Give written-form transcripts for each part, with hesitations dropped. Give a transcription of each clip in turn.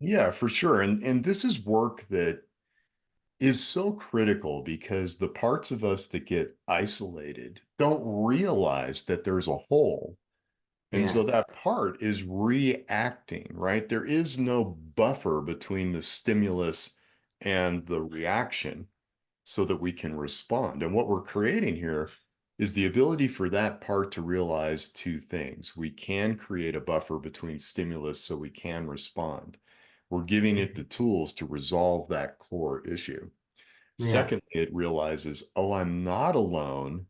Yeah, for sure. And this is work that is so critical because the parts of us that get isolated don't realize that there's a hole. And Yeah, so that part is reacting, right? There is no buffer between the stimulus and the reaction so that we can respond. And what we're creating here is the ability for that part to realize two things. We can create a buffer between stimulus so we can respond. We're giving it the tools to resolve that core issue. yeah, Secondly, it realizes, oh, I'm not alone.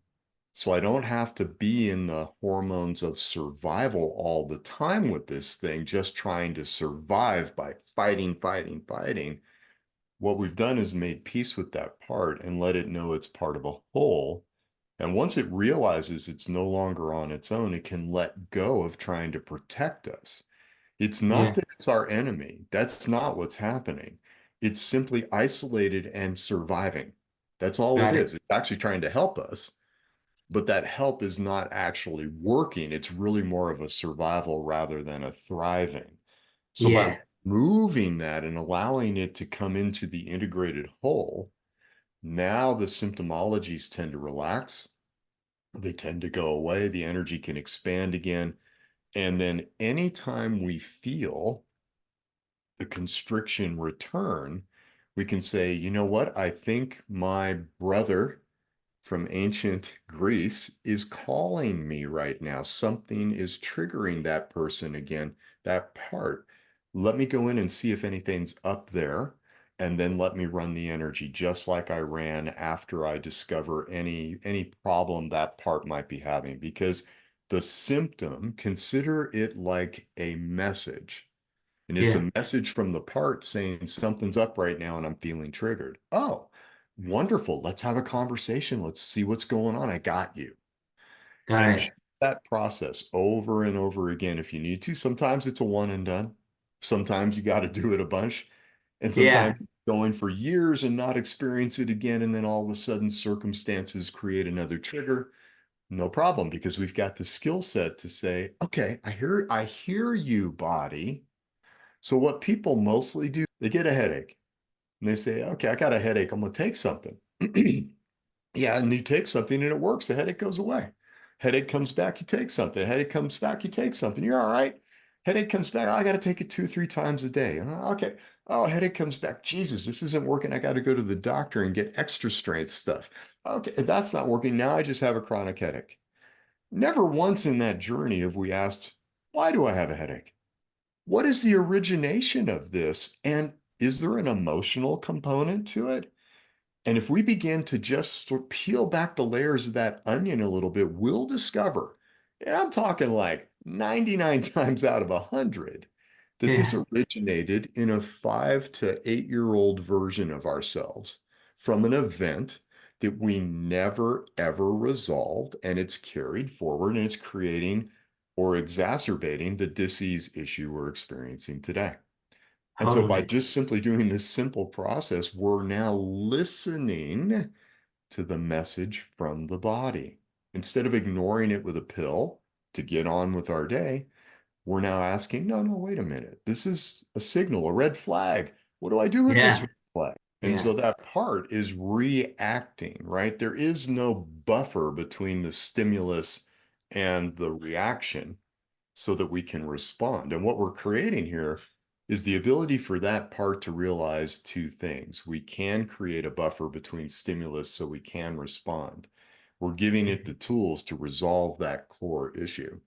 So I don't have to be in the hormones of survival all the time with this thing, just trying to survive by fighting, fighting, fighting. What we've done is made peace with that part and let it know it's part of a whole. And once it realizes it's no longer on its own, it can let go of trying to protect us. It's not yeah. that it's our enemy. That's not what's happening. It's simply isolated and surviving. That's all it Got it. is. It's actually trying to help us, but that help is not actually working. It's really more of a survival rather than a thriving. So by Yeah. moving that and allowing it to come into the integrated whole, now the symptomologies tend to relax. They tend to go away. The energy can expand again. And then anytime we feel the constriction return, we can say, you know what? I think my brother from ancient Greece is calling me right now. Something is triggering that person again, that part. Let me go in and see if anything's up there, and then let me run the energy just like I ran after I discover any problem that part might be having. Because the symptom, consider it like a message. And it's Yeah. a message from the part saying something's up right now and I'm feeling triggered. Oh, wonderful. Let's have a conversation. Let's see what's going on. I got you. Got And it. that process over and over again if you need to. Sometimes it's a one and done. Sometimes you got to do it a bunch. And Yeah. sometimes going for years and not experience it again. And then all of a sudden circumstances create another trigger. No problem, because we've got the skill set to say, okay, I hear you, body. So what people mostly do, they get a headache and they say, okay, I got a headache. I'm going to take something. Yeah, and you take something and it works. The headache goes away. Headache comes back, you take something. Headache comes back, you take something. You're all right. Headache comes back. Oh, I got to take it 2, 3 times a day. Okay. Oh, headache comes back. Jesus, this isn't working. I got to go to the doctor and get extra strength stuff. Okay, if that's not working. Now I just have a chronic headache. Never once in that journey have we asked, why do I have a headache? What is the origination of this? And is there an emotional component to it? And if we begin to just peel back the layers of that onion a little bit, we'll discover, and I'm talking like 99 times out of 100, that this Yeah. originated in a 5 to 8 year old version of ourselves from an event that we never ever resolved. And it's carried forward and it's creating or exacerbating the disease issue we're experiencing today. And so by Totally. just simply doing this simple process, we're now listening to the message from the body. Instead of ignoring it with a pill to get on with our day, we're now asking, no, no, wait a minute. This is a signal, a red flag. What do I do with this Yeah. red flag? And Yeah. so that part is reacting, right? There is no buffer between the stimulus and the reaction so that we can respond. And what we're creating here is the ability for that part to realize two things. We can create a buffer between stimulus so we can respond. We're giving it the tools to resolve that core issue.